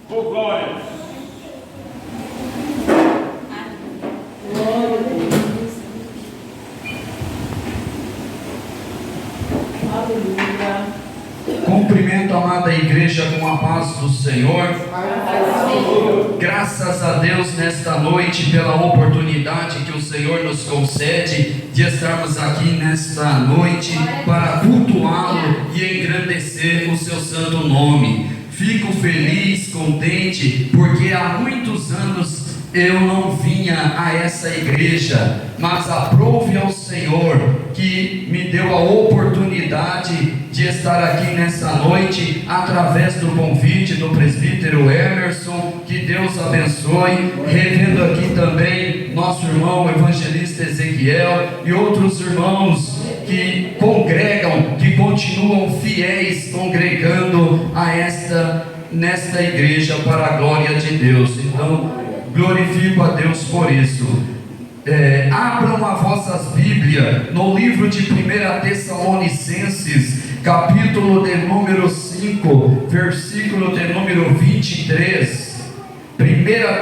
Por glória. Glória a Deus. Aleluia. Cumprimento a amada igreja com a paz do Senhor. Graças a Deus nesta noite pela oportunidade que o Senhor nos concede de estarmos aqui nesta noite para cultuá-lo e engrandecer o seu santo nome. Fico feliz, contente, porque há muitos anos eu não vinha a essa igreja, mas aprove ao Senhor que me deu a oportunidade de estar aqui nessa noite, através do convite do presbítero Emerson. Que Deus abençoe, revendo aqui também nosso irmão evangelista Ezequiel e outros irmãos que congregam, que continuam fiéis congregando nesta igreja para a glória de Deus. Então, glorifico a Deus por isso. Abram as vossas Bíblias no livro de 1 Tessalonicenses, capítulo de número 5, versículo de número 23. 1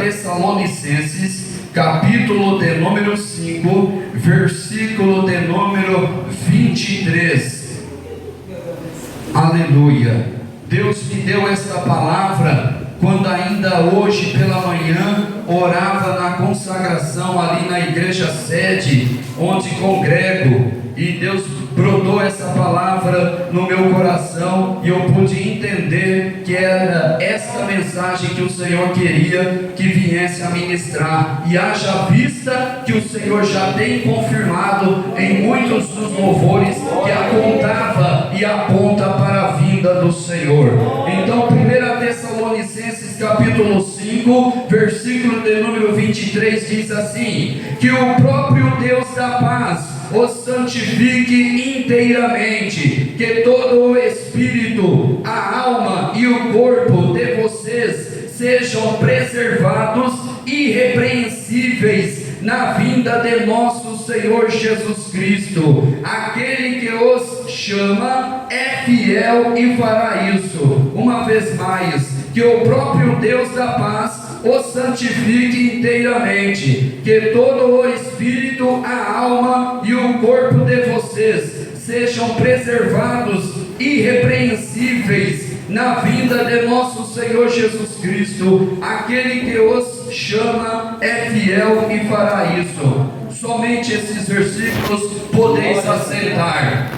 Tessalonicenses, capítulo de número 5, versículo de número 23. Aleluia. Deus me deu esta palavra quando ainda hoje pela manhã orava na consagração ali na igreja sede, onde congrego, e Deus brotou essa palavra no meu coração, e eu pude entender que era esta mensagem que o Senhor queria que viesse a ministrar, e haja vista que o Senhor já tem confirmado em muitos dos louvores que apontava e aponta para a vinda do Senhor. Então 1 Tessalonicenses capítulo 5, versículo de número 23 diz assim: que o próprio Deus da paz os santifique inteiramente, que todo o espírito, a alma e o corpo de vocês sejam preservados irrepreensíveis na vinda de nosso Senhor Jesus Cristo. Aquele que os chama é fiel e fará isso. Uma vez mais, que o próprio Deus da paz o santifique inteiramente, que todo o espírito, a alma e o corpo de vocês sejam preservados irrepreensíveis na vinda de nosso Senhor Jesus Cristo. Aquele que os chama é fiel e fará isso. Somente esses versículos podeis aceitar.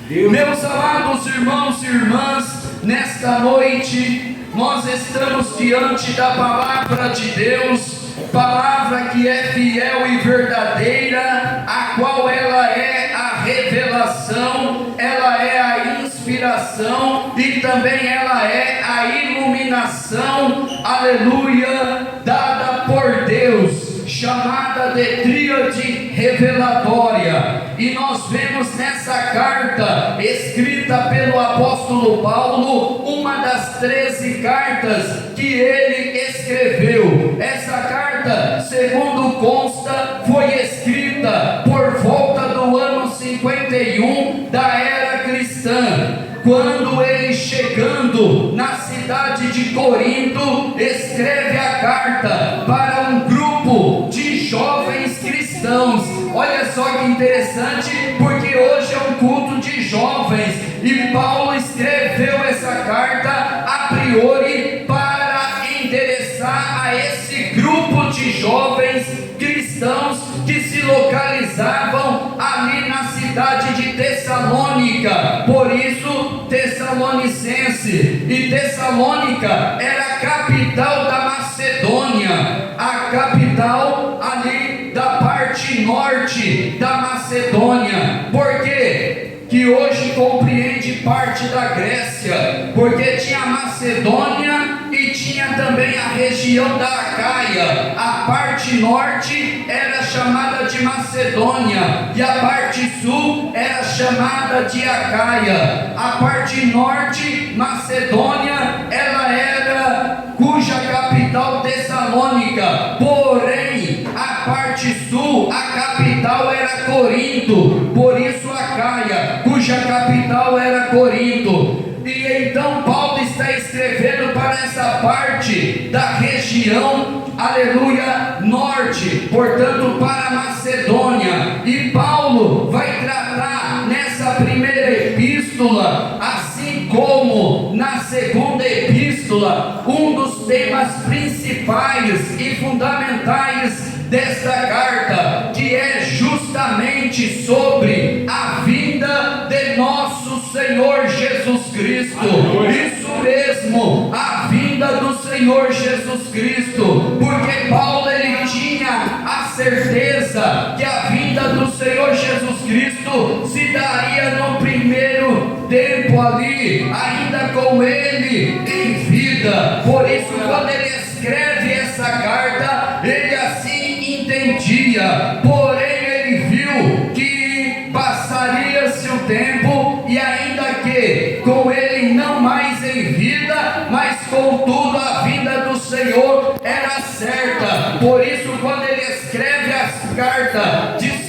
Meus amados irmãos e irmãs, nesta noite nós estamos diante da palavra de Deus, palavra que é fiel e verdadeira, a qual ela é a revelação, ela é a inspiração e também ela é a iluminação, aleluia, dada por Deus, chamada de tríade revelatória. E nós vemos nessa carta escrita pelo apóstolo Paulo, uma das 13 cartas que ele escreveu. Essa carta, segundo consta, foi escrita por volta do ano 51 da era cristã, quando ele, chegando na cidade de Corinto, escreve a carta para um grupo de jovens cristãos. Olha só que interessante, porque hoje é um culto de jovens, e Paulo escreveu essa carta a priori para endereçar a esse grupo de jovens cristãos que se localizavam ali na cidade de Tessalônica. Por isso Tessalonicense, e Tessalônica era a capital da Macedônia, a capital ali da parte norte da Macedônia. Por quê? Que hoje compreende parte da Grécia, porque tinha a Macedônia e tinha também a região da Acaia. A parte norte era chamada de Macedônia e a parte sul era chamada de Acaia. A parte norte, Macedônia, ela era cuja capital Tessalônica, porém a parte sul, a capital era Corinto, por isso Acaia, cuja capital era Corinto. E então Paulo está escrevendo para nessa parte da região, aleluia, norte, portanto para a Macedônia. E Paulo vai tratar nessa primeira epístola, assim como na segunda epístola, um dos temas principais e fundamentais desta carta, que é justamente sobre a vinda de nosso Senhor Jesus Cristo. Isso mesmo, a vinda do Senhor Jesus Cristo, porque Paulo ele tinha a certeza que a vinda do Senhor Jesus Cristo se daria no primeiro tempo ali, ainda com ele em vida. Por isso, quando ele escreve essa carta, ele assim entendia, porém ele viu que passaria-se o tempo, e ainda que com ele não mais em vida, mas contudo a vinda do Senhor era certa. Por isso, quando ele escreve as cartas de 2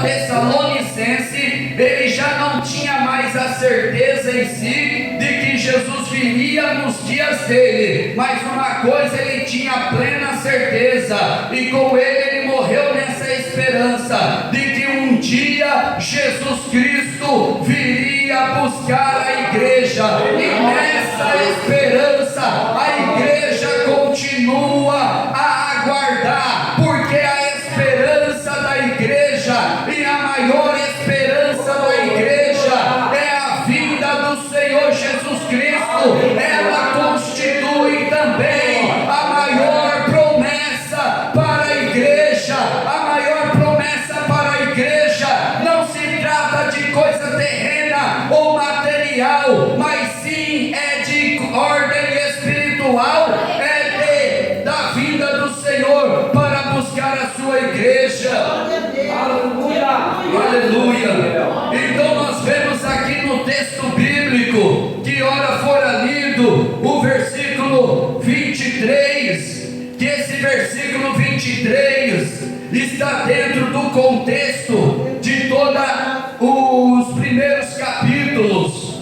Tessalonicense, ele já não tinha mais a certeza em si de que Jesus viria nos dias dele, mas uma coisa ele tinha plena certeza, e com ele morreu nessa esperança de que um dia Jesus Cristo viria buscar a igreja, e nessa esperança a igreja continua a aguardar, porque a esperança da igreja e a maior esperança da igreja é a vinda do Senhor Jesus Cristo. Ela constitui também a maior promessa para a igreja. A maior promessa para a igreja não se trata de coisa terrena ou material, mas sim é de ordem espiritual, da vinda do Senhor para buscar a sua igreja. Aleluia, aleluia. Então nós vemos aqui no texto bíblico, que ora fora lido o versículo 23, que esse versículo 23 está dentro do contexto de todos os primeiros capítulos,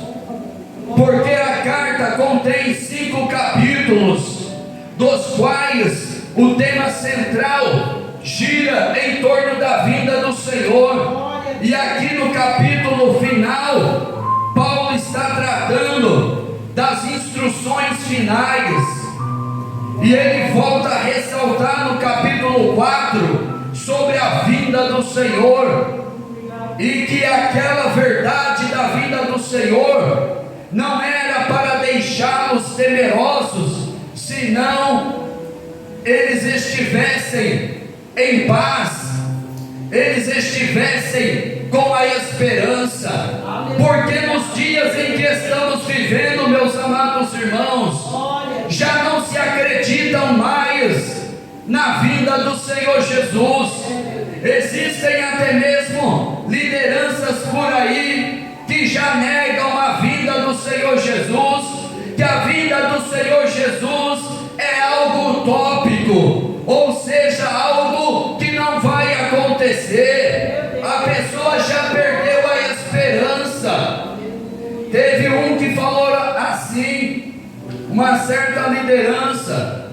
porque a carta contém 5 capítulos, dos quais o tema central gira em torno da vinda do Senhor. E aqui no capítulo final, Paulo está tratando das instruções finais, e ele volta a ressaltar no capítulo 4 sobre a vinda do Senhor, e que aquela verdade da vinda do Senhor não era para deixá-los temerosos, senão eles estivessem em paz, eles estivessem com a esperança, porque nos dias em que estamos vivendo, meus amados irmãos, já não se acreditam mais na vinda do Senhor Jesus. Existem até mesmo lideranças por aí que já negam a vinda do Senhor Jesus, que a vinda do Senhor Jesus é algo utópico, ou seja, algo que não vai acontecer. A pessoa já perdeu a esperança. Teve um que falou assim, uma certa liderança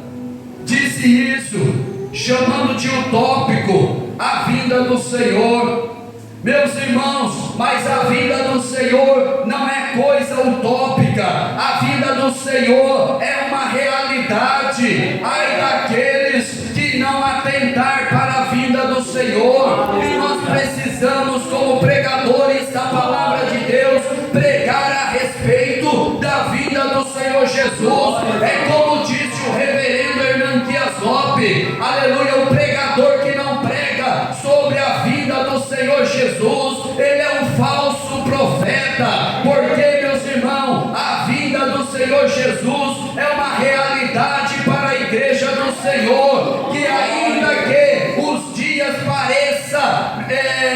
disse isso, chamando de utópico a vinda do Senhor. Meus irmãos, mas a vinda do Senhor não é coisa utópica, a vinda do Senhor é uma realidade. Ai daqueles que não atentar para a vinda do Senhor, e nós precisamos, como pregadores da palavra de Deus, pregar a respeito da vinda do Senhor Jesus. É como disse o reverendo Hernandias Lopes, aleluia, o pregador que não prega sobre a vinda do Senhor Jesus, ele é um falso profeta, porque, meus irmãos, a vinda do Senhor Jesus é uma realidade para a igreja do Senhor, que ainda que os dias pareça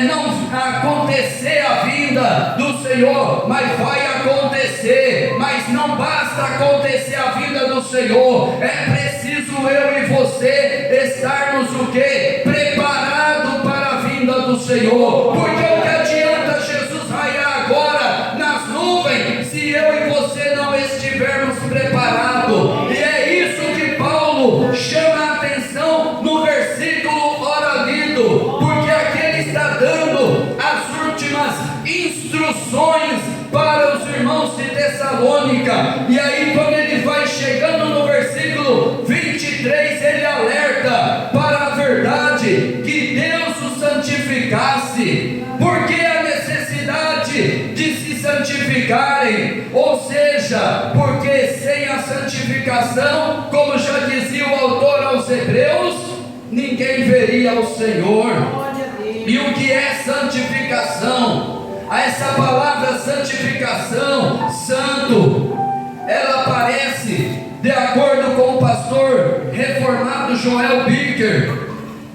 não acontecer a vinda do Senhor, mas vai acontecer. Mas não basta acontecer a vinda do Senhor, é preciso eu e você estarmos o quê? Preparado para a vinda do Senhor, porque o que adianta Jesus raiar agora nas nuvens se eu e você não estivermos preparados? instruções para os irmãos de Tessalônica. E aí, quando ele vai chegando no versículo 23, ele alerta para a verdade que Deus os santificasse. Por que a necessidade de se santificarem? Ou seja, porque sem a santificação, como já dizia o autor aos Hebreus, ninguém veria o Senhor. E o que é santificação? Essa palavra santificação, santo, ela aparece, de acordo com o pastor reformado Joel Bicker,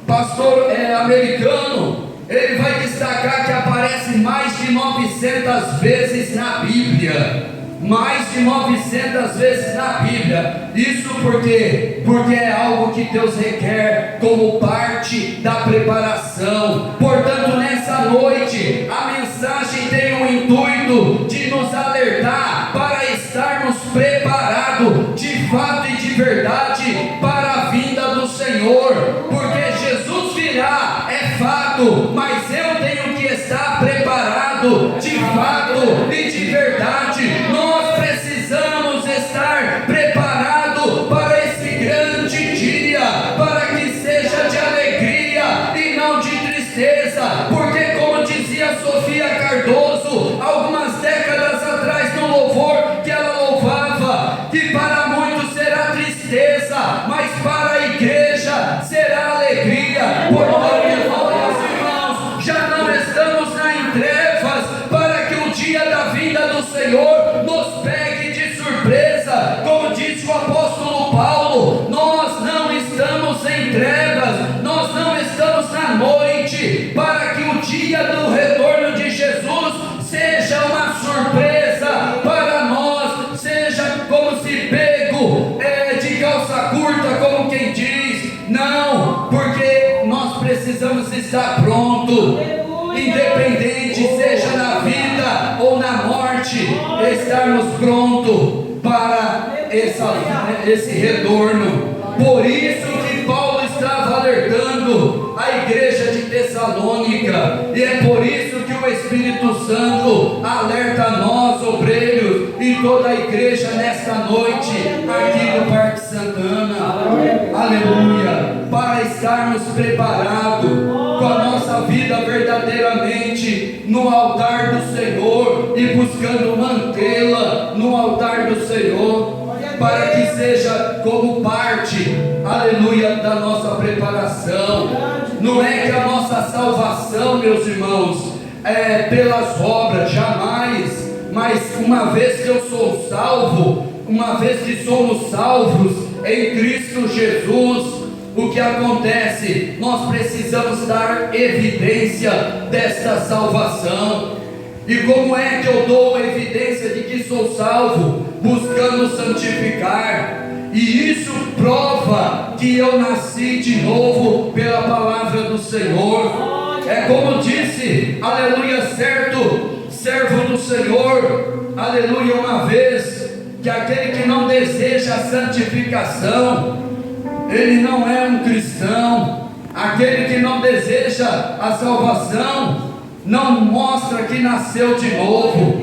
pastor americano. Ele vai destacar que aparece mais de 900 vezes na Bíblia. Mais de 900 vezes na Bíblia. Isso porque é algo que Deus requer como parte da preparação. Portanto, nessa noite, a mensagem tem o intuito de nos alertar para estarmos preparados de fato e de verdade para a vinda do Senhor. Porque Jesus virá, é fato, mas eu tenho que estar preparado de fato e de verdade. Nós precisamos estar preparados para esse grande dia, para que seja de alegria e não de tristeza. Porque, como dizia Sofia Cardoso algumas décadas atrás no louvor que ela louvava, que para muitos será tristeza, mas para a igreja será alegria. Portanto, irmãos, já não estamos em trevas, para que o dia da vinda do Senhor nos pegue de surpresa. Como disse o apóstolo Paulo, nós não estamos em trevas, nós não estamos na noite, para que o dia do retorno de Jesus seja uma surpresa para nós, seja como se pego de calça curta, como quem diz. Não, porque nós precisamos estar pronto, independente seja na vida ou na morte, estarmos prontos para esse retorno. Por isso que Paulo estava alertando a igreja de Tessalônica, e é por isso que o Espírito Santo alerta a nós, obreiros, e toda a igreja nesta noite aqui no Parque Santana. Aleluia! Para estarmos preparados com a nossa vida verdadeiramente no altar do Senhor e buscando mantê-la no altar do Senhor, para que seja como parte, aleluia, da nossa preparação. Não é que a nossa salvação, meus irmãos, é pelas obras, jamais. Mas uma vez que eu sou salvo, uma vez que somos salvos em Cristo Jesus, o que acontece? Nós precisamos dar evidência desta salvação. E como é que eu dou evidência de que sou salvo? Buscando santificar. E isso prova que eu nasci de novo pela palavra do Senhor. É como disse, aleluia, certo servo do Senhor, aleluia, uma vez, que aquele que não deseja a santificação, ele não é um cristão. Aquele que não deseja a salvação não mostra que nasceu de novo,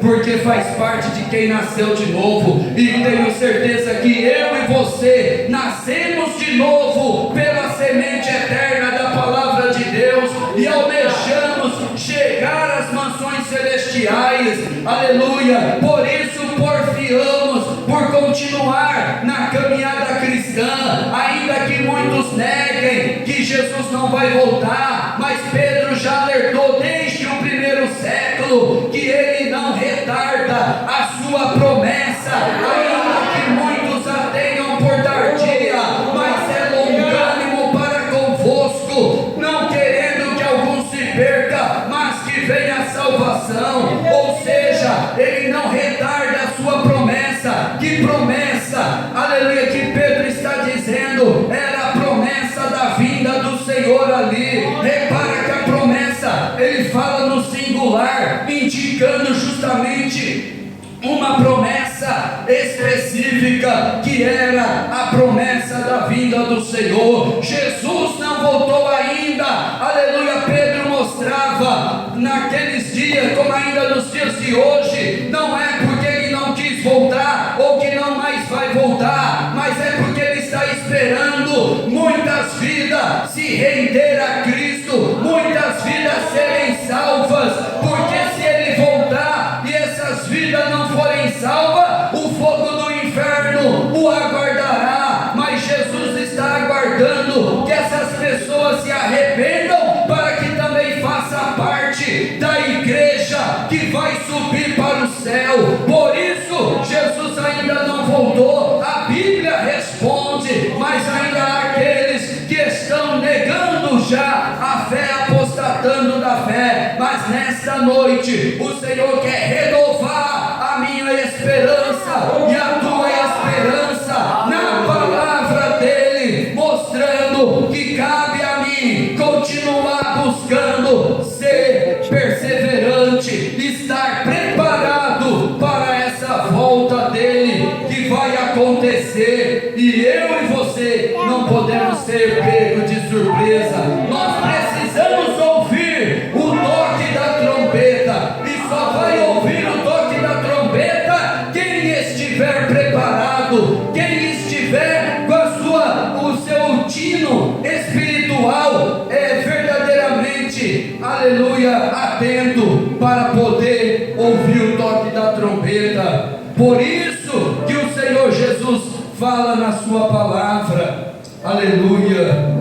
porque faz parte de quem nasceu de novo. E tenho certeza que eu e você nascemos de novo pela semente eterna da palavra de Deus e almejamos chegar às mansões celestiais. Aleluia! Por isso porfiamos por continuar na caminhada cristã, ainda que muitos neguem que Jesus não vai voltar, mas Pedro já alertou desde o primeiro século que ele não retarda a sua promessa, ainda que muitos a tenham por tardia, mas é longânimo para convosco, não querendo que algum se perca, mas que venha a salvação. Ou seja, ele não retarda a sua promessa. Que promessa, aleluia, que Pedro está dizendo? Era a promessa da vinda do Senhor ali. Repara que a promessa, ele fala no singular, indicando justamente uma promessa específica, que era a promessa da vinda do Senhor. Jesus não voltou ainda, aleluia. Pedro mostrava naqueles dias, como ainda nos dias de hoje, não é porque Ele não quis voltar, ou que não mais vai voltar, mas é porque Ele está esperando muitas vidas se render a Cristo, muitas vidas serem salvas, porque se Ele voltar e essas vidas não forem salvas, o fogo do inferno o aguardará. Mas Jesus está aguardando que essas pessoas se arrependam, para que também faça parte da igreja que vai subir para o céu. Por isso Jesus ainda não voltou. A Bíblia responde, mas ainda há aqueles que estão negando já a fé, apostatando da fé. Mas nesta noite o Senhor quer renovar a minha esperança e a tua esperança na palavra dele, mostrando que cabe a mim continuar buscando ser perseverante, estar preparado para essa volta dele que vai acontecer. E eu e você não podemos ser pegos de surpresa. Nós precisamos ouvir o toque da trombeta, e só vai ouvir o toque da trombeta quem estiver preparado, quem estiver com o seu tino espiritual verdadeiramente, aleluia, atento para poder ouvir o toque da trombeta. Por isso que o Senhor Jesus fala na sua palavra, aleluia,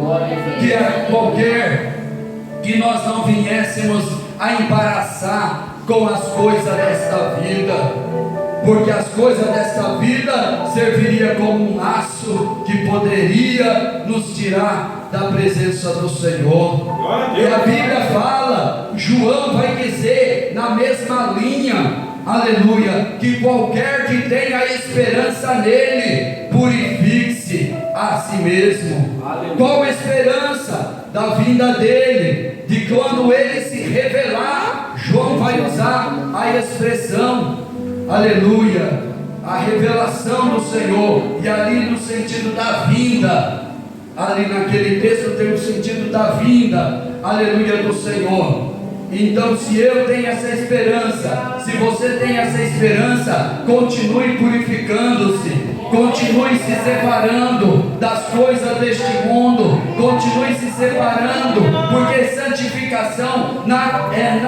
que a qualquer que nós não viéssemos a embaraçar com as coisas desta vida, porque as coisas desta vida serviria como um laço que poderia nos tirar da presença do Senhor. E a Bíblia fala, João vai dizer na mesma linha, aleluia, que qualquer que tenha esperança nele, purifique-se a si mesmo. Aleluia. Qual esperança? Da vinda dele, de quando ele se revelar. João vai usar a expressão, aleluia, a revelação do Senhor, e ali no sentido da vinda, ali naquele texto tem o sentido da vinda, aleluia, do Senhor. Então, se eu tenho essa esperança, se você tem essa esperança, continue purificando-se, continue se separando das coisas deste mundo, continue se separando, porque santificação,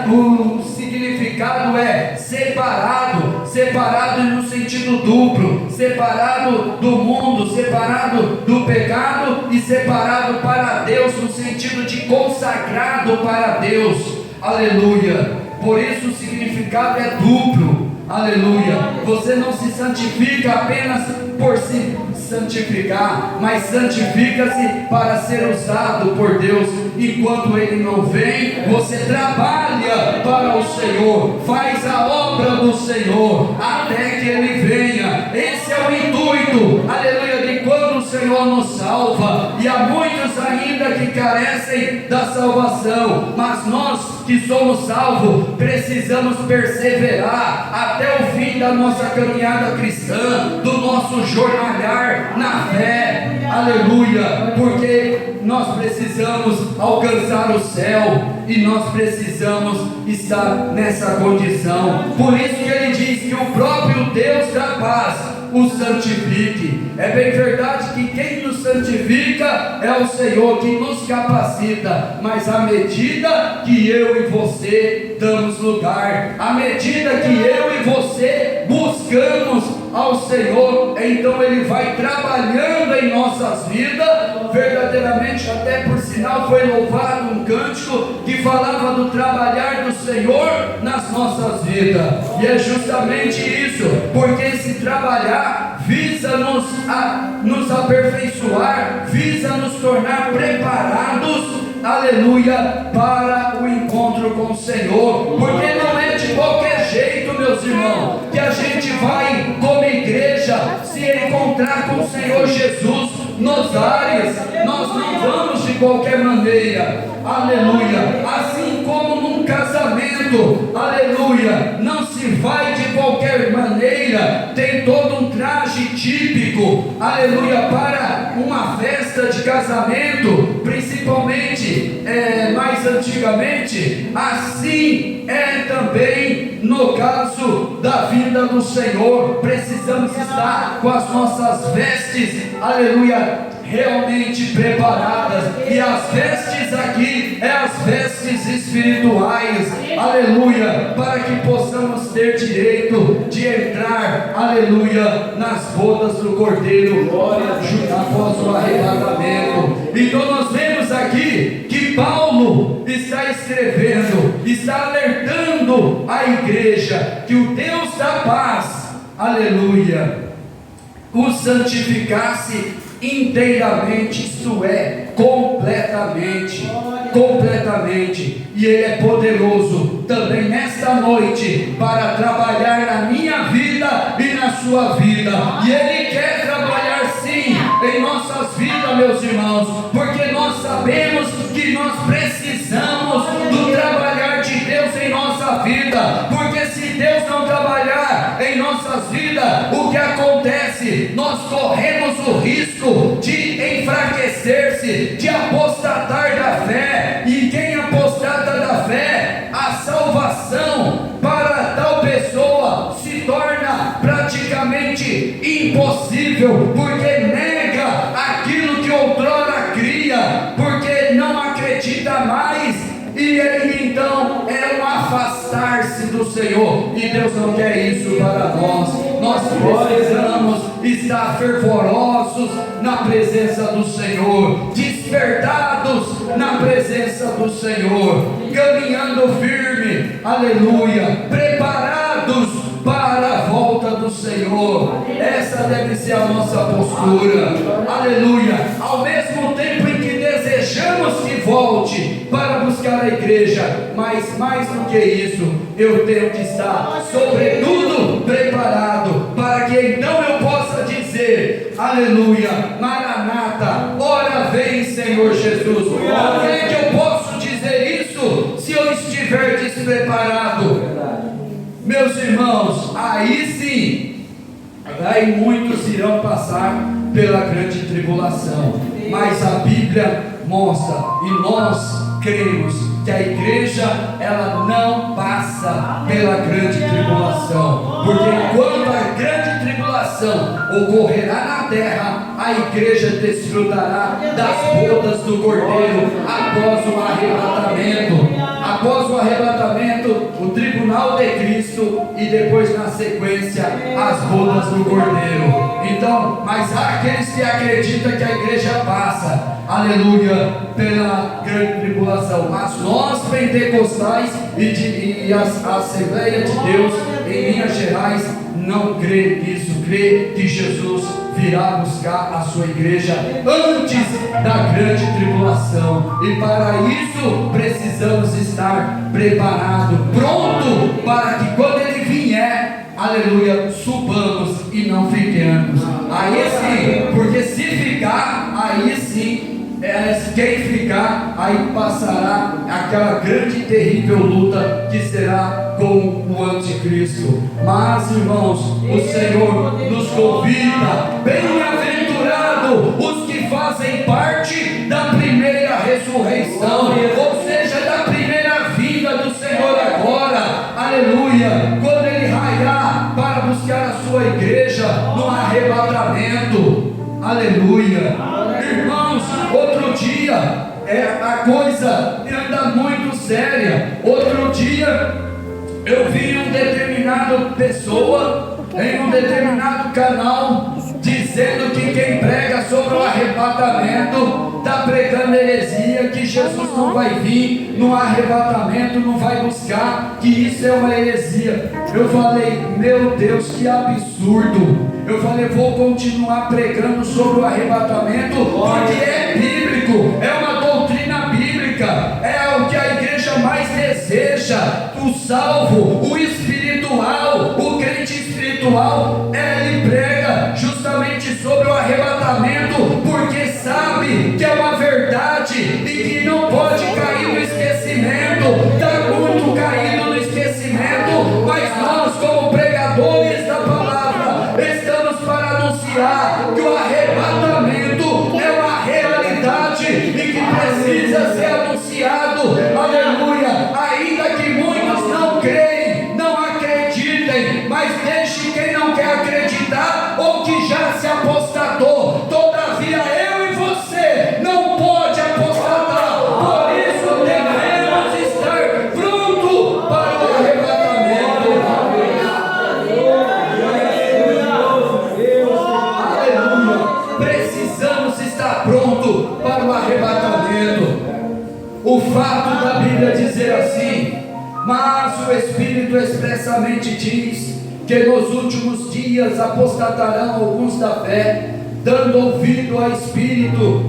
o significado é separado, separado no sentido duplo, separado do mundo, separado do pecado e separado para Deus, no sentido de consagrado para Deus. Aleluia. Por isso o significado é duplo. Aleluia. Você não se santifica apenas por se santificar, mas santifica-se para ser usado por Deus. Enquanto Ele não vem, você trabalha para o Senhor, faz a obra do Senhor até que Ele venha. Esse é o intuito, aleluia, de quando o Senhor nos salva. E há muitos ainda que carecem da salvação, mas nós que somos salvos precisamos perseverar até o fim da nossa caminhada cristã, do nosso jornalhar na fé, aleluia, porque nós precisamos alcançar o céu e nós precisamos estar nessa condição. Por isso que ele diz que o próprio Deus da paz o santifique. É bem verdade que quem nos santifica é o Senhor, que nos capacita, mas à medida que eu e você damos lugar, à medida que eu e você buscamos ao Senhor, então Ele vai trabalhando em nossas vidas, verdadeiramente. Até por sinal foi louvado um cântico que falava do trabalhar do Senhor nas nossas vidas, e é justamente isso, porque esse trabalhar visa nos aperfeiçoar, visa nos tornar preparados, aleluia, para o encontro com o Senhor, porque não é de qualquer jeito, meus irmãos, que a gente vai como igreja se encontrar com o Senhor Jesus nos ares. Nós não vamos de qualquer maneira, aleluia, assim como num casamento, aleluia, não se vai de qualquer maneira, tem todo um traje típico, aleluia, para uma festa de casamento, principalmente mais antigamente, assim é também no caso da vinda do Senhor. Precisamos estar com as nossas vestes, aleluia, realmente preparadas. E as vestes aqui é as vestes espirituais, aleluia, para que possamos ter direito de entrar, aleluia, nas bodas do Cordeiro após o arrebatamento. Então nós vemos aqui que Paulo está escrevendo, está alertando a igreja que o Deus da paz, aleluia, o santificasse inteiramente, isto é, completamente, e Ele é poderoso também nesta noite para trabalhar na minha vida e na sua vida, e Ele quer trabalhar sim em nossas vidas, meus irmãos, porque nós sabemos que nós precisamos do trabalhar de Deus em nossa vida, porque se Deus não trabalhar em nossas vidas, o que acontece? Nós corremos o risco de enfraquecer-se, de apostatar da fé, e quem apostata da fé, a salvação para tal pessoa se torna praticamente impossível, porque nega aquilo que outrora cria, porque não acredita mais, e ele então é um afastar-se do Senhor, e Deus não quer isso para nós. Nós precisamos estar fervorosos na presença do Senhor, despertados na presença do Senhor, caminhando firme, aleluia, preparados para a volta do Senhor. Essa deve ser a nossa postura, aleluia. Ao mesmo tempo em que desejamos que volte para buscar a igreja, mas mais do que isso, eu tenho que estar sobretudo preparado, para que então eu possa dizer, aleluia, Maranata, ora vem Senhor Jesus. Como é que eu posso dizer isso se eu estiver despreparado? Meus irmãos, aí sim, aí muitos irão passar pela grande tribulação, mas a Bíblia mostra, e nós cremos, que a igreja ela não passa pela grande tribulação, porque quando a grande tribulação ocorrerá na terra, a igreja desfrutará das bodas do Cordeiro após o arrebatamento. Após o arrebatamento, o tribunal de Cristo, e depois na sequência as bodas do Cordeiro. Então, mas há aqueles que acreditam que a igreja passa, aleluia, pela grande tribulação, mas nós pentecostais e a Assembleia de Deus em Minas Gerais não crê nisso, crê que Jesus virá buscar a sua igreja antes da grande tribulação, e para isso precisamos estar preparados, pronto, para que quando Ele vier, aleluia, subamos e não fiquemos. Aí sim, porque se ficar, aí sim, quem ficar, aí passará aquela grande e terrível luta que será com o anticristo. Mas, irmãos, o Senhor nos convida, bem-aventurado os que fazem parte da primeira ressurreição, ou seja, da primeira vinda do Senhor agora, aleluia, quando Ele raiar para buscar a sua igreja no arrebatamento, aleluia. Irmãos, outro dia, a coisa anda muito séria. Outro dia, eu vi uma determinada pessoa em um determinado canal dizendo que quem prega sobre o arrebatamento está pregando heresia, que Jesus não vai vir no arrebatamento, não vai buscar, que isso é uma heresia. Eu falei, meu Deus, que absurdo. Eu falei, vou continuar pregando sobre o arrebatamento, porque é bíblico, é uma doutrina bíblica, é o que a igreja mais deseja. O salvo, o espiritual, o crente espiritual, ele prega justamente sobre o arrebatamento, porque sabe que é uma verdade e que não pode cair no esquecimento. Está muito caído no esquecimento, mas nós, como pregadores da palavra, estamos para anunciar que o arrebatamento precisamos estar pronto para o arrebatamento. O fato da Bíblia dizer assim: mas o Espírito expressamente diz que nos últimos dias apostatarão alguns da fé, dando ouvido a espíritos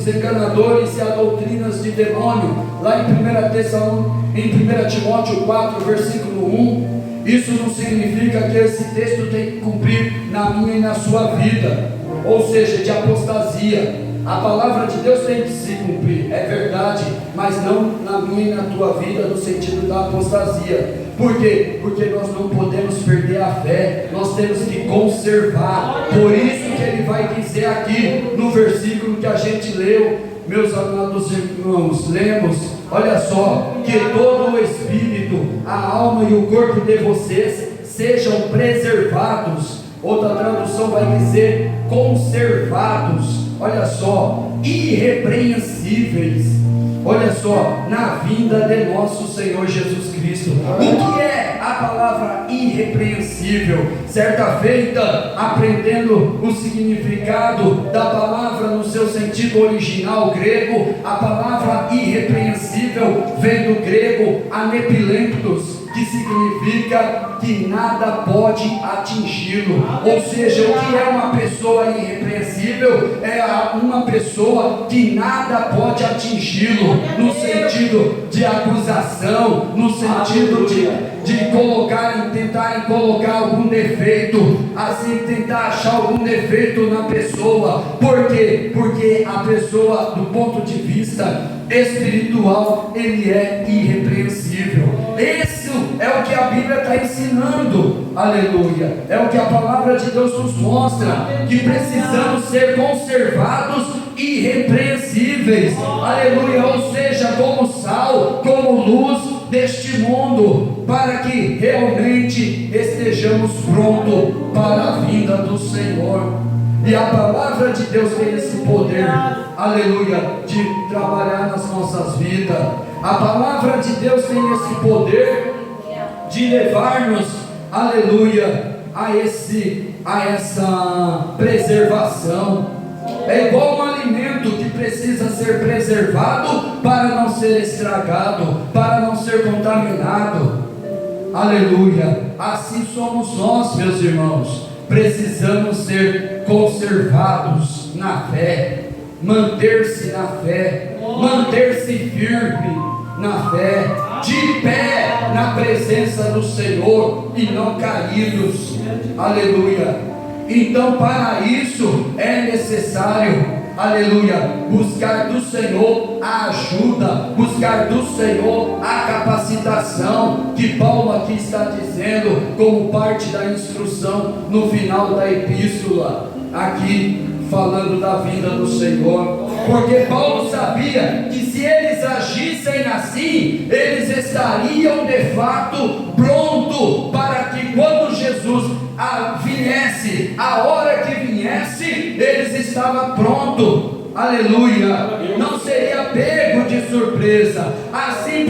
enganadores e a doutrinas de demônio, lá em 1 Timóteo 4, versículo 1. Isso não significa que esse texto tem que cumprir na minha e na sua vida, ou seja, de apostasia. A palavra de Deus tem que se cumprir, é verdade, mas não na minha e na tua vida, no sentido da apostasia. Por quê? Porque nós não podemos perder a fé, nós temos que conservar. Por isso que ele vai dizer aqui no versículo que a gente leu, meus amados irmãos, lemos, olha só, que todo o espírito, a alma e o corpo de vocês sejam preservados. Outra tradução vai dizer conservados, olha só, irrepreensíveis, olha só, na vinda de nosso Senhor Jesus Cristo. O que é a palavra irrepreensível? Certa feita, aprendendo o significado da palavra no seu sentido original grego, a palavra irrepreensível vem do grego anepilemptos, que significa que nada pode atingi-lo. Ou seja, o que é uma pessoa irrepreensível? É uma pessoa que nada pode atingi-lo, no sentido de acusação, no sentido de tentarem colocar algum defeito, assim, tentar achar algum defeito na pessoa. Por quê? Porque a pessoa, do ponto de vista espiritual, ele é irrepreensível. Isso é o que a Bíblia está ensinando, aleluia, é o que a palavra de Deus nos mostra, que precisamos ser conservados irrepreensíveis, aleluia, ou seja, como sal, como luz deste mundo, para que realmente estejamos prontos para a vinda do Senhor. E a palavra de Deus tem esse poder, aleluia, de trabalhar nas nossas vidas. A palavra de Deus tem esse poder de levar-nos, aleluia, a essa preservação. É igual um alimento que precisa ser preservado para não ser estragado, para não ser contaminado. Aleluia. Assim somos nós, meus irmãos. Precisamos ser conservados na fé, manter-se na fé, manter-se firme na fé, de pé na presença do Senhor e não caídos. Aleluia. Então, para isso é necessário, aleluia, buscar do Senhor a ajuda, buscar do Senhor a capacitação, que Paulo aqui está dizendo como parte da instrução no final da epístola, aqui falando da vinda do Senhor. Porque Paulo sabia que se eles agissem assim, eles estariam de fato prontos para que quando Jesus viesse, a hora que viesse, eles estavam prontos. Aleluia, não seria pego de surpresa. Assim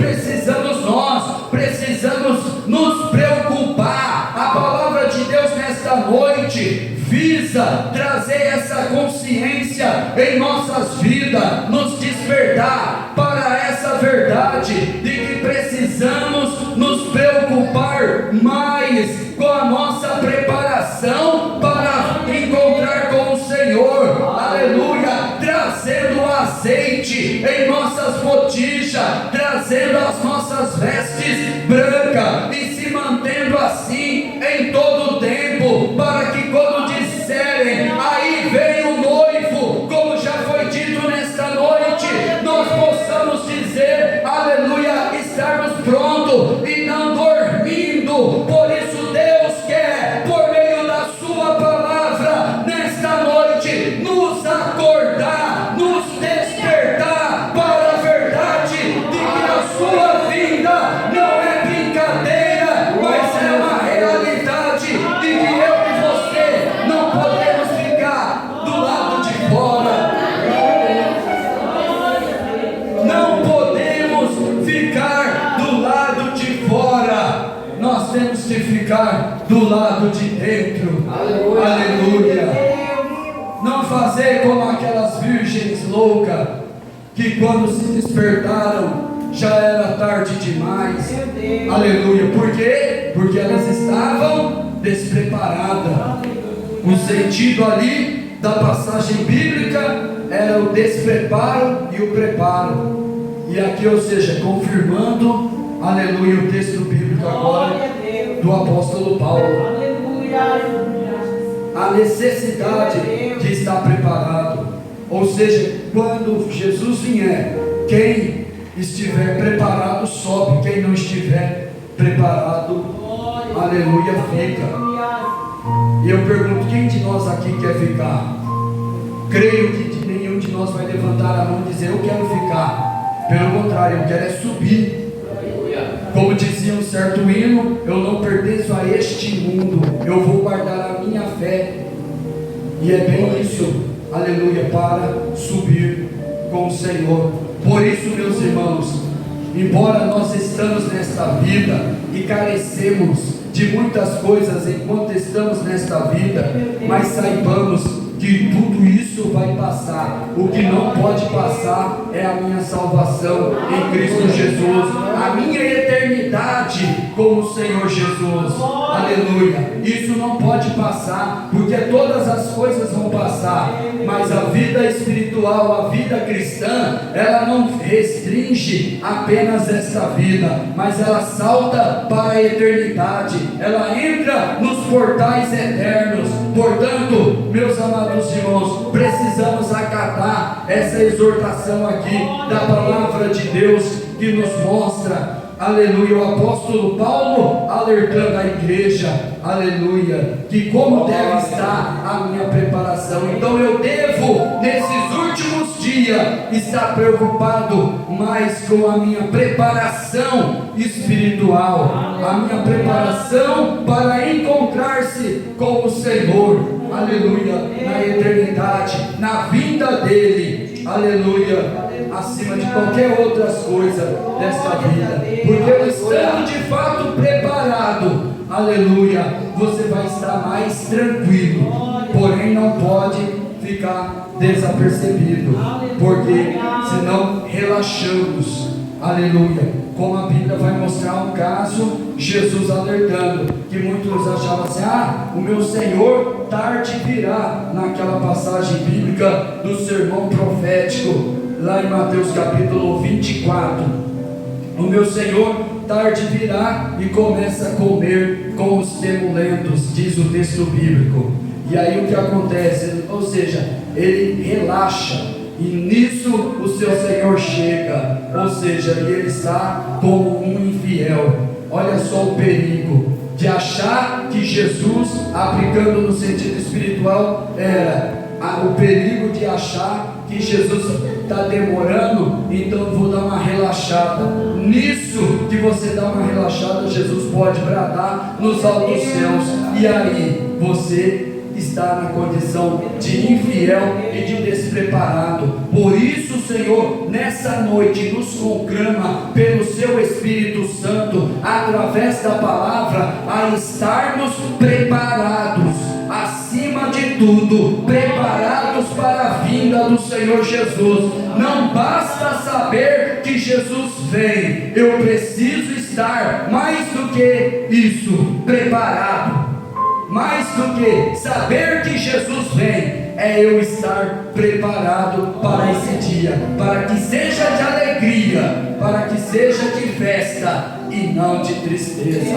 nós precisamos nos preocupar. A palavra de Deus nesta noite visa trazer essa consciência em nossas vidas, nos despertar para essa verdade de que precisamos nos preocupar mais com a nossa preparação para encontrar com o Senhor. Aleluia, trazendo azeite em nossas botijas, trazendo as nossas vestes brancas e se mantendo assim em todo o tempo, para que quando disserem aí vem o noivo, como já foi dito nesta noite, nós possamos dizer, aleluia, estarmos prontos e não dormindo. Por isso Deus quer, por meio da sua palavra, nesta noite, nos acordar, nos despertar para a verdade de que a sua vida não é brincadeira, mas é uma realidade, de que eu e você não podemos ficar do lado de fora. Não podemos ficar do lado de fora, nós temos que ficar do lado de dentro. Aleluia. fazer como aquelas virgens loucas, que quando se despertaram, já era tarde demais. Meu Deus. Aleluia. Por quê? Porque elas estavam despreparadas. O sentido ali da passagem bíblica era o despreparo e o preparo. E aqui, ou seja, confirmando, aleluia, o texto bíblico agora Glória a Deus. do apóstolo Paulo. Aleluia. A necessidade de estar preparado. Ou seja, quando Jesus vier, quem estiver preparado sobe, quem não estiver preparado, aleluia, fica. E eu pergunto, quem de nós aqui quer ficar? Creio que nenhum de nós vai levantar a mão e dizer, eu quero ficar. Pelo contrário, eu quero é subir. Como dizia um certo hino, eu não pertenço a este mundo, eu vou guardar a minha fé. E é bem isso, aleluia, para subir com o Senhor. Por isso, meus irmãos, embora nós estamos nesta vida e carecemos de muitas coisas enquanto estamos nesta vida, mas saibamos que tudo isso vai passar. O que não pode passar é a minha salvação em Cristo Jesus, a minha eternidade com o Senhor Jesus. Aleluia. Isso não pode passar, porque todas as coisas vão passar, mas a vida espiritual, a vida cristã, ela não restringe apenas esta vida, mas ela salta para a eternidade, ela entra nos portais eternos. Portanto, meus amados irmãos, precisamos acatar essa exortação aqui da palavra de Deus, que nos mostra, aleluia, o apóstolo Paulo alertando a igreja, aleluia, que como deve estar a minha preparação. Então eu devo, nesses últimos dias, estar preocupado mais com a minha preparação espiritual, a minha preparação para encontrar-se com o Senhor, aleluia, na eternidade, na vinda dele, aleluia, acima de qualquer outras coisas desta vida, porque eu estando de fato preparado, aleluia, você vai estar mais tranquilo, porém não pode ficar desapercebido, porque senão relaxamos, aleluia, como a Bíblia vai mostrar um caso, Jesus alertando, que muitos achavam assim, o meu Senhor tarde virá, naquela passagem bíblica do sermão profético, lá em Mateus capítulo 24, o meu Senhor tarde virá e começa a comer com os temulentos, diz o texto bíblico. E aí o que acontece? Ou seja, ele relaxa, e nisso o seu Senhor chega, ou seja, ele está como um infiel. Olha só o perigo de achar que Jesus, aplicando no sentido espiritual, era o perigo de achar que Jesus está demorando, então eu vou dar uma relaxada. Nisso que você dá uma relaxada, Jesus pode bradar nos altos céus, e aí você está na condição de infiel e de despreparado. Por isso o Senhor nessa noite nos conclama pelo seu Espírito Santo, através da palavra, a estarmos preparados, acima de tudo, preparados para a vinda do Senhor Jesus. Não basta saber que Jesus vem, eu preciso estar mais do que isso, preparado. Mais do que saber que Jesus vem, é eu estar preparado para esse dia, para que seja de alegria, para que seja de festa e não de tristeza.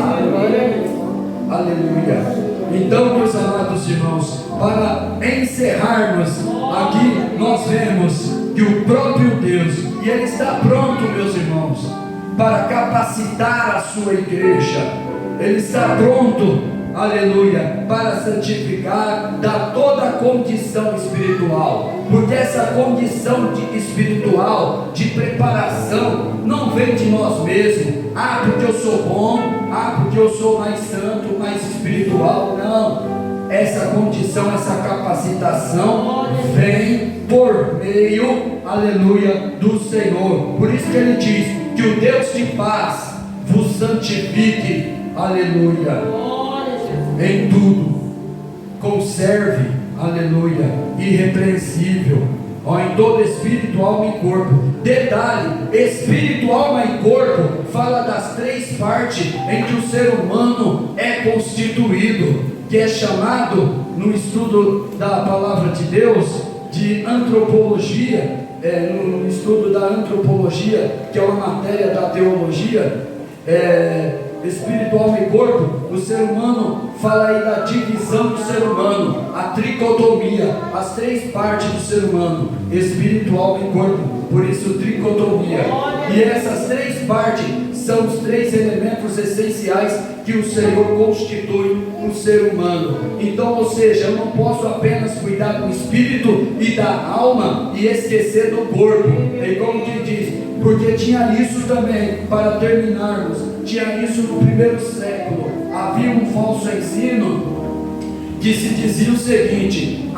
Aleluia. Então, meus amados irmãos, para encerrarmos aqui, nós vemos que o próprio Deus, e Ele está pronto, meus irmãos, para capacitar a sua igreja. Ele está pronto, aleluia, para santificar, dar toda a condição espiritual, porque essa condição espiritual, de preparação, não vem de nós mesmos, porque eu sou bom, porque eu sou mais santo, mais espiritual, não, essa condição, essa capacitação, vem por meio, aleluia, do Senhor. Por isso que Ele diz, que o Deus de paz vos santifique, aleluia, em tudo, conserve aleluia, irrepreensível, ó, em todo espírito, alma e corpo. Detalhe: espírito, alma e corpo fala das três partes em que o ser humano é constituído, que é chamado, no estudo da palavra de Deus, de antropologia. No estudo da antropologia, que é uma matéria da teologia, espírito, alma e corpo, o ser humano fala aí da divisão do ser humano, a tricotomia, as três partes do ser humano: espírito, alma e corpo, por isso tricotomia. E essas três partes são os três elementos essenciais que o Senhor constitui no ser humano. Então, ou seja, eu não posso apenas cuidar do espírito e da alma e esquecer do corpo. E como que diz? Porque tinha isso também, para terminarmos, tinha isso no primeiro século. Havia um falso ensino que se dizia o seguinte: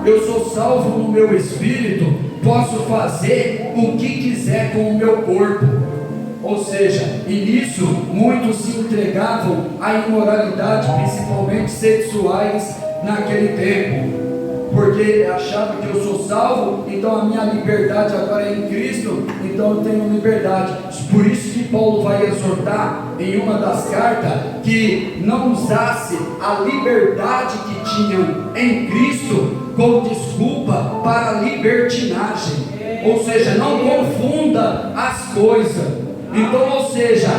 eu sou salvo no meu espírito, posso fazer o que quiser com o meu corpo. Ou seja, e nisso muitos se entregavam à imoralidade, principalmente sexuais, naquele tempo, porque achavam que eu sou salvo, então a minha liberdade agora é em Cristo, então eu tenho liberdade. Por isso que Paulo vai exortar em uma das cartas que não usasse a liberdade que tinham em Cristo como desculpa para a libertinagem. Ou seja, não confunda as coisas. Então, ou seja,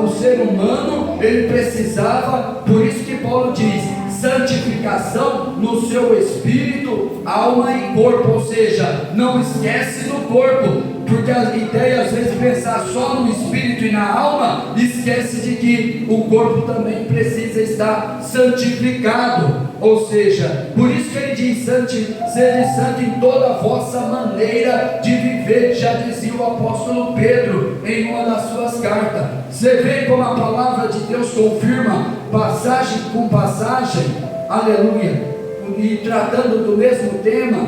o ser humano, ele precisava, por isso que Paulo diz, santificação no seu espírito, alma e corpo. Ou seja, não esquece do corpo, porque a ideia às vezes pensar só no espírito e na alma, esquece de que o corpo também precisa estar santificado. Ou seja, por isso que ele diz: sede santo em toda a vossa maneira de viver, já dizia o apóstolo Pedro em uma das suas cartas. Você vê como a palavra de Deus confirma passagem com passagem, aleluia, e tratando do mesmo tema,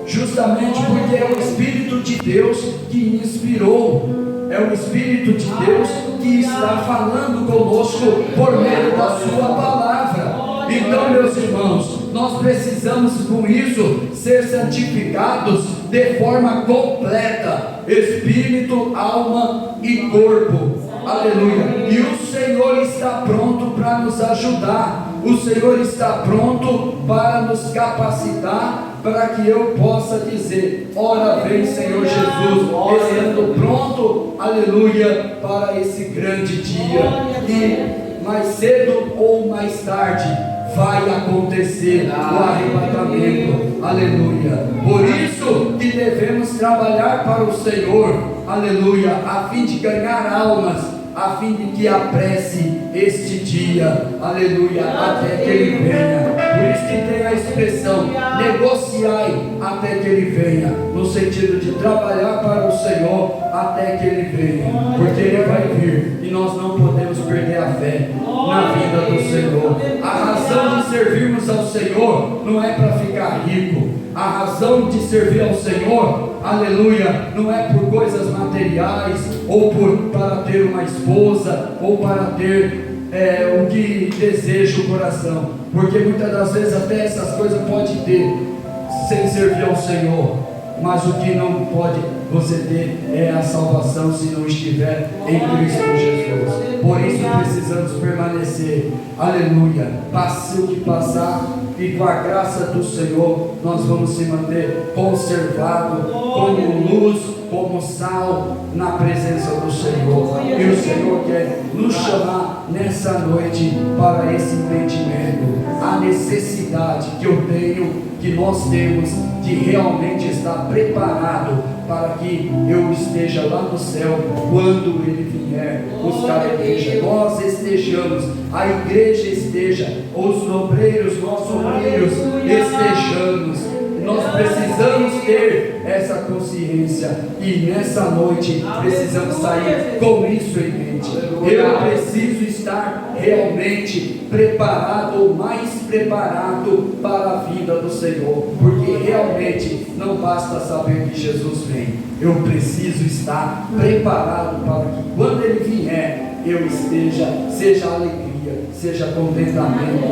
justamente porque é o Espírito de Deus que me inspirou, é o Espírito de Deus que está falando conosco por meio da sua palavra. Então, meus irmãos, nós precisamos com isso ser santificados de forma completa, espírito, alma e corpo, aleluia. E o Senhor está pronto para nos ajudar, o Senhor está pronto para nos capacitar, para que eu possa dizer: ora vem, Senhor Jesus, estando pronto, aleluia, para esse grande dia. E mais cedo ou mais tarde vai acontecer o arrebatamento, aleluia. Por isso que devemos trabalhar para o Senhor, aleluia, a fim de ganhar almas, a fim de que apresse este dia, aleluia, até que ele venha. Por isso que tem a expressão: negociai até que ele venha, no sentido de trabalhar para o Senhor até que ele venha, porque ele vai vir e nós não podemos perder a fé na vida do Senhor. A razão de servirmos ao Senhor não é para ficar rico, a razão de servir ao Senhor, aleluia, não é por coisas materiais, ou para ter uma esposa, ou para ter o que deseja o coração, porque muitas das vezes até essas coisas pode ter sem servir ao Senhor, mas o que não pode você ter é a salvação se não estiver em Cristo Jesus. Por isso precisamos permanecer, aleluia, passe o que passar, e com a graça do Senhor nós vamos se manter conservados como luz, como sal na presença do Senhor. E o Senhor quer nos chamar nessa noite para esse entendimento, a necessidade que eu tenho, que nós temos, de realmente estar preparado para que eu esteja lá no céu quando Ele vier buscar a igreja. Nós estejamos, a igreja esteja, os obreiros, nós obreiros estejamos. Nós precisamos ter essa consciência, e nessa noite precisamos sair com isso em mente. Eu preciso estar realmente preparado, mais preparado para a vinda do Senhor, porque realmente não basta saber que Jesus vem, eu preciso estar preparado para que quando Ele vier eu esteja, seja alegria, seja contentamento,